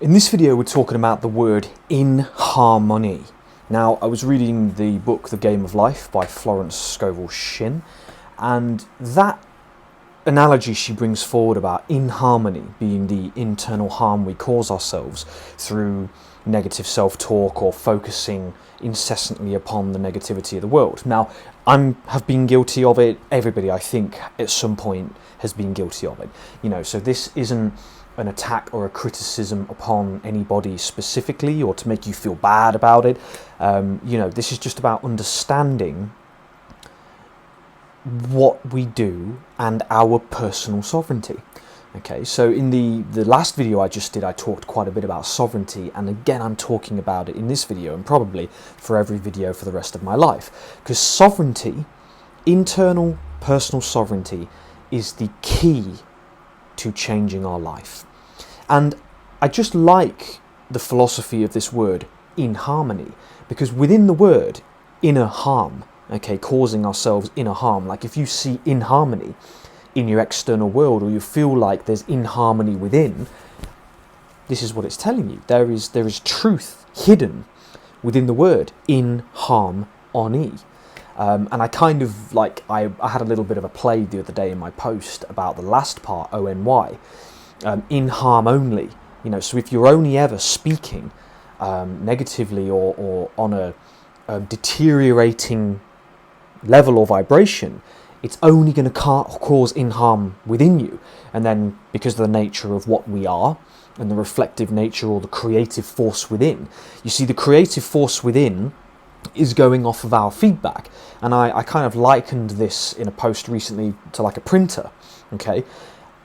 In this video we're talking about the word inharmony. Now, I was reading the book The Game of Life by Florence Scovel Shinn, and that analogy she brings forward about inharmony being the internal harm we cause ourselves through negative self-talk or focusing incessantly upon the negativity of the world. Now, I have been guilty of it. Everybody, I think, at some point has been guilty of it. So this isn't an attack or a criticism upon anybody specifically or to make you feel bad about it. This is just about understanding what we do and our personal sovereignty. Okay, so in the last video I just did, I talked quite a bit about sovereignty, and again I'm talking about it in this video and probably for every video for the rest of my life, because sovereignty, internal personal sovereignty, is the key to changing our life. And I just like the philosophy of this word inharmony, because within the word inner harm, okay, causing ourselves inner harm, like if you see inharmony in your external world, or you feel like there's inharmony within, this is what it's telling you. There is truth hidden within the word inharmony. And I kind of like, I had a little bit of a play the other day in my post about the last part, O-N-Y, in harm only. So if you're only ever speaking negatively or on a deteriorating level or vibration, it's only going to cause in harm within you. And then because of the nature of what we are and the reflective nature or the creative force within, you see the creative force within is going off of our feedback. And I kind of likened this in a post recently to like a printer. Okay,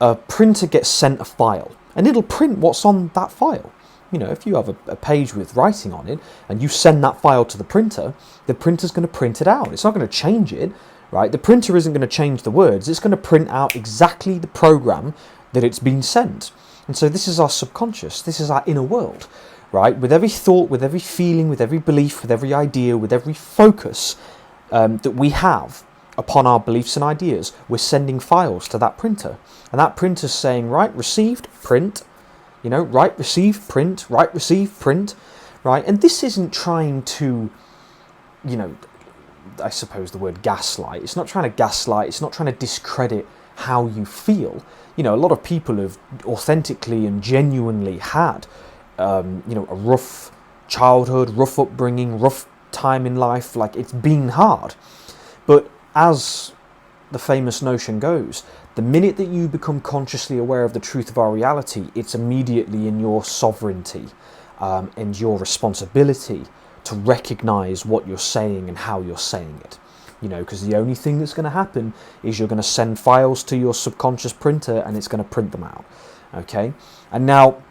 a printer gets sent a file and it'll print what's on that file. If you have a page with writing on it and you send that file to the printer's going to print it out. It's not going to change it, right? The printer isn't going to change the words. It's going to print out exactly the program that it's been sent. And so this is our subconscious. This is our inner world, right? With every thought, with every feeling, with every belief, with every idea, with every focus that we have upon our beliefs and ideas, we're sending files to that printer. And that printer's saying, right, received, print, write, receive, print, write, receive, print, right? And this isn't trying to, I suppose the word gaslight. It's not trying to gaslight. It's not trying to discredit how you feel. A lot of people have authentically and genuinely had, a rough childhood, rough upbringing, rough time in life. Like, it's been hard. But as the famous notion goes, the minute that you become consciously aware of the truth of our reality, it's immediately in your sovereignty and your responsibility to recognize what you're saying and how you're saying it. Because the only thing that's going to happen is you're going to send files to your subconscious printer and it's going to print them out. Okay? And now,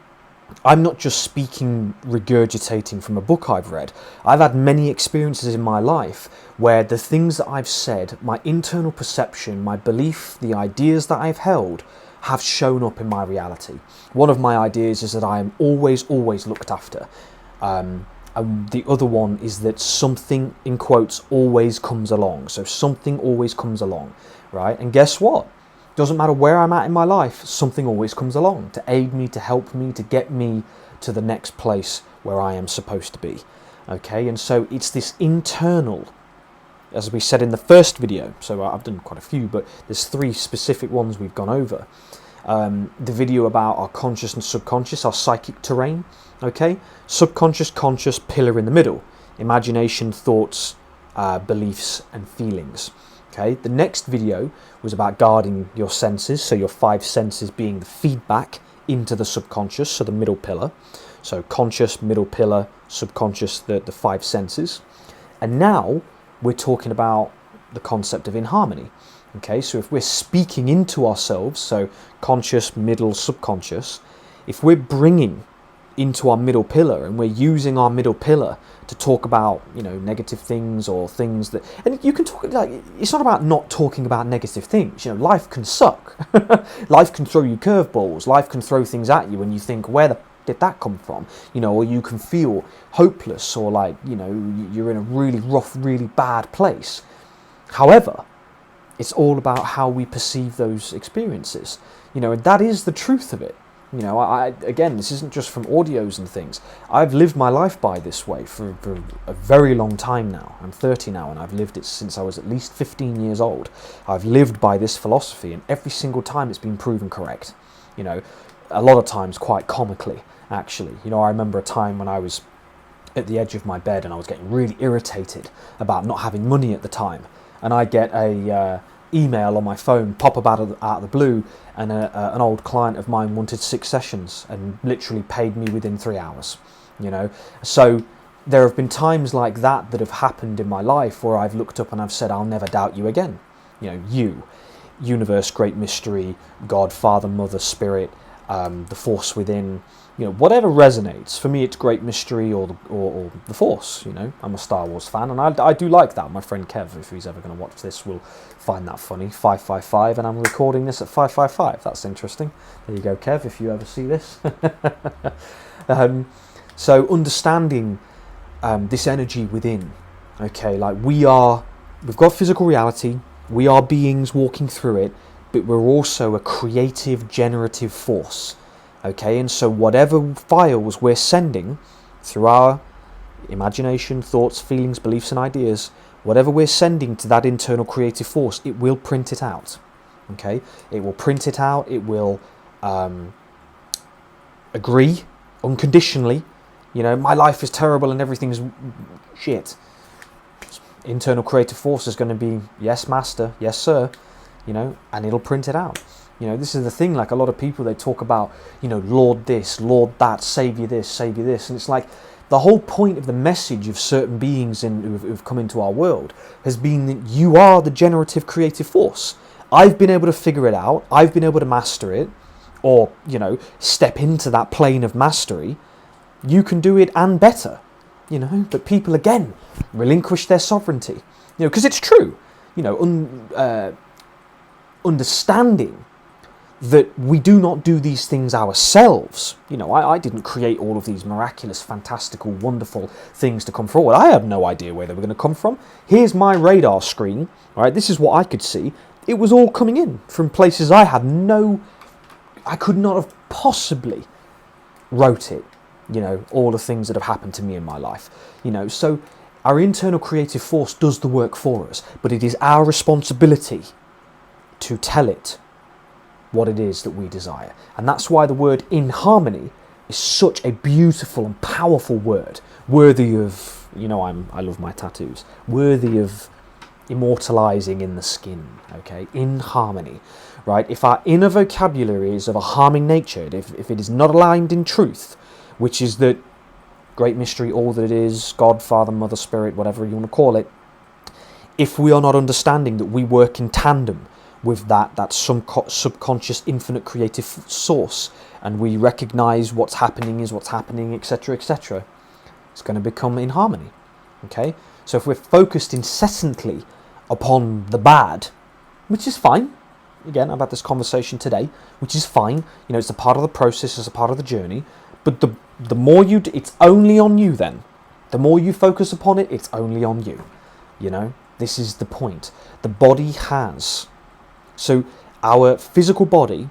I'm not just speaking, regurgitating from a book I've read. I've had many experiences in my life where the things that I've said, my internal perception, my belief, the ideas that I've held have shown up in my reality. One of my ideas is that I am always looked after. And the other one is that something, in quotes, always comes along. So something always comes along, right? And guess what? Doesn't matter where I'm at in my life, something always comes along to aid me, to help me, to get me to the next place where I am supposed to be. Okay, and so it's this internal, as we said in the first video, so I've done quite a few, but there's 3 specific ones we've gone over. The video about our conscious and subconscious, our psychic terrain, okay? Subconscious, conscious, pillar in the middle. Imagination, thoughts, beliefs, and feelings. Okay, the next video was about guarding your senses, so your 5 senses being the feedback into the subconscious, so the middle pillar. So conscious, middle pillar, subconscious, the 5 senses. And now we're talking about the concept of inharmony. Okay, so if we're speaking into ourselves, so conscious, middle, subconscious, if we're bringing into our middle pillar and we're using our middle pillar to talk about negative things or things that, and you can talk, like, it's not about not talking about negative things. Life can suck. Life can throw you curveballs. Life can throw things at you and you think, where did that come from? Or you can feel hopeless or like you're in a really rough, really bad place. However, it's all about how we perceive those experiences. And that is the truth of it. You know, again, this isn't just from audios and things. I've lived my life by this way for a very long time now. I'm 30 now, and I've lived it since I was at least 15 years old. I've lived by this philosophy, and every single time it's been proven correct. You know, a lot of times quite comically, actually. You know, I remember a time when I was at the edge of my bed and I was getting really irritated about not having money at the time. And I get a email on my phone pop up out of the blue, and an old client of mine wanted 6 sessions and literally paid me within 3 hours. You know, so there have been times like that that have happened in my life where I've looked up and I've said, I'll never doubt you again. You know, you, universe, great mystery, God, Father, Mother, Spirit, the force within, you know, whatever resonates. For me, it's great mystery or the force. You know, I'm a Star Wars fan, and I do like that. My friend Kev, if he's ever going to watch this, will find that funny. 555, and I'm recording this at 555. That's interesting. There you go, Kev, if you ever see this. So understanding this energy within, okay, like we've got physical reality, we are beings walking through it, but we're also a creative, generative force. Okay, and so whatever files we're sending through our imagination, thoughts, feelings, beliefs and ideas, whatever we're sending to that internal creative force, it will print it out. Okay, it will print it out, it will agree unconditionally. You know, my life is terrible and everything's shit. Internal creative force is going to be, yes, master, yes, sir, you know, and it'll print it out. You know, this is the thing, like a lot of people, they talk about, you know, Lord this, Lord that, Saviour this, Saviour this. And it's like the whole point of the message of certain beings who've come into our world has been that you are the generative creative force. I've been able to figure it out. I've been able to master it, or, you know, step into that plane of mastery. You can do it and better, you know, but people, again, relinquish their sovereignty, you know, because it's true, you know, understanding that we do not do these things ourselves. You know, I didn't create all of these miraculous, fantastical, wonderful things to come forward. I have no idea where they were going to come from. Here's my radar screen, right? This is what I could see. It was all coming in from places I could not have possibly wrote it, you know, all the things that have happened to me in my life. You know, so our internal creative force does the work for us, but it is our responsibility to tell it what it is that we desire. And that's why the word inharmony is such a beautiful and powerful word, worthy of, you know, I love my tattoos, worthy of immortalizing in the skin, okay? Inharmony, right? If our inner vocabulary is of a harming nature, if it is not aligned in truth, which is that great mystery, all that it is, God, Father, Mother, Spirit, whatever you want to call it, if we are not understanding that we work in tandem with that subconscious infinite creative source, and we recognize what's happening is what's happening, etc., etc., it's going to become inharmony. Okay, so if we're focused incessantly upon the bad, which is fine, again, I've had this conversation today, which is fine, you know, it's a part of the process, it's a part of the journey, but the more you it's only on you then. The more you focus upon it, it's only on you. You know, this is the point. The body has, so our physical body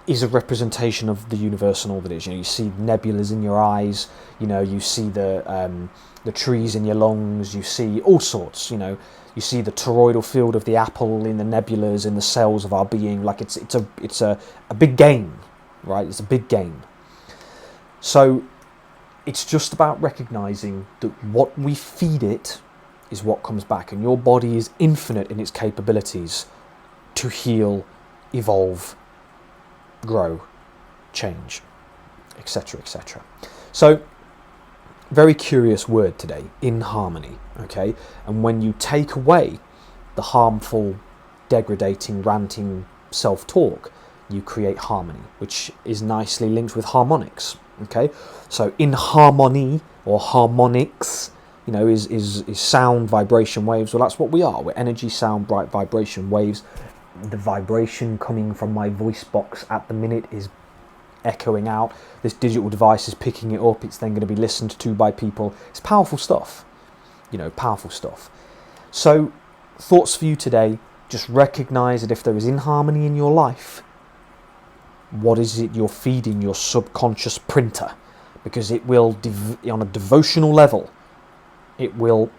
is a representation of the universe and all that is. You know, you see nebulas in your eyes, you know, you see the trees in your lungs, you see all sorts, you know, you see the toroidal field of the apple in the nebulas in the cells of our being. Like it's a big game, right? It's a big game. So it's just about recognizing that what we feed it is what comes back, and your body is infinite in its capabilities to heal, evolve, grow, change, etc., etc. So, very curious word today, inharmony, okay? And when you take away the harmful, degrading, ranting self-talk, you create harmony, which is nicely linked with harmonics, okay? So, inharmony or harmonics, you know, is sound, vibration, waves. Well, that's what we are. We're energy, sound, bright vibration, waves. The vibration coming from my voice box at the minute is echoing out. This digital device is picking it up. It's then going to be listened to by people. It's powerful stuff, you know, powerful stuff. So thoughts for you today, just recognize that if there is inharmony in your life, what is it you're feeding your subconscious printer, because it will, on a devotional level, it will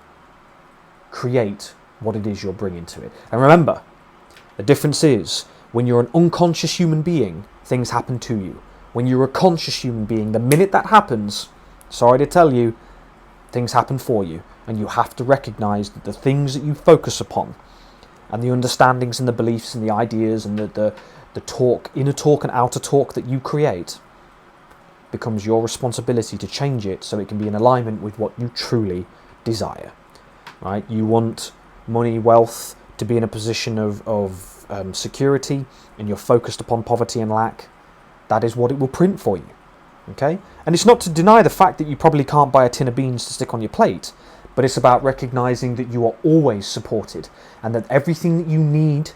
create what it is you're bringing to it. And remember, the difference is, when you're an unconscious human being, things happen to you. When you're a conscious human being, the minute that happens, sorry to tell you, things happen for you. And you have to recognize that the things that you focus upon, and the understandings and the beliefs and the ideas and the talk, inner talk and outer talk that you create, becomes your responsibility to change it so it can be in alignment with what you truly desire. Right? You want money, wealth, to be in a position of security, and you're focused upon poverty and lack, that is what it will print for you. Okay? And it's not to deny the fact that you probably can't buy a tin of beans to stick on your plate, but it's about recognizing that you are always supported, and that everything that you need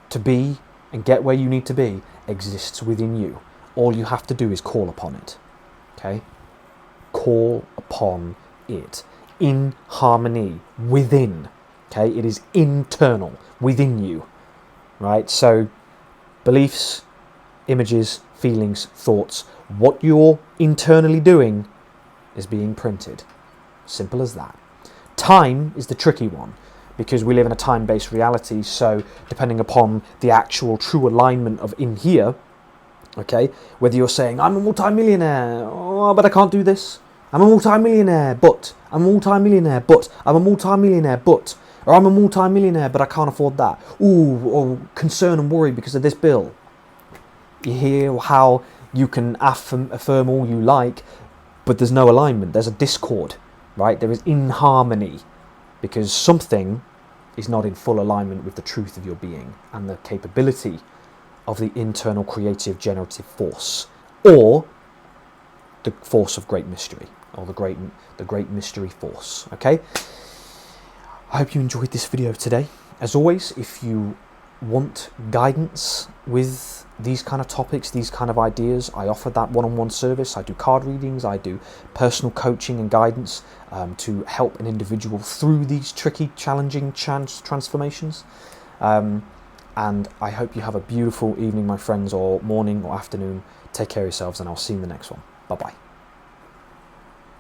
to be and get where you need to be exists within you. All you have to do is call upon it. Okay? Call upon it. In harmony, within. Okay? It is internal, within you. Right? So, beliefs, images, feelings, thoughts, what you're internally doing is being printed. Simple as that. Time is the tricky one, because we live in a time-based reality, so depending upon the actual true alignment of in here, okay, whether you're saying, I'm a multi-millionaire, oh, but I can't do this. I'm a multi-millionaire, but I'm a multi-millionaire, but I'm a multi-millionaire, but, or I'm a multi-millionaire, but I can't afford that. Ooh, or concern and worry because of this bill. You hear how you can affirm all you like, but there's no alignment. There's a discord, right? There is inharmony, because something is not in full alignment with the truth of your being and the capability of the internal creative generative force, or the force of great mystery, or the great mystery force. Okay, I hope you enjoyed this video today. As always, if you want guidance with these kind of topics, these kind of ideas, I offer that one-on-one service. I do card readings, I do personal coaching and guidance to help an individual through these tricky, challenging transformations. And I hope you have a beautiful evening, my friends, or morning or afternoon. Take care of yourselves, and I'll see you in the next one. Bye-bye.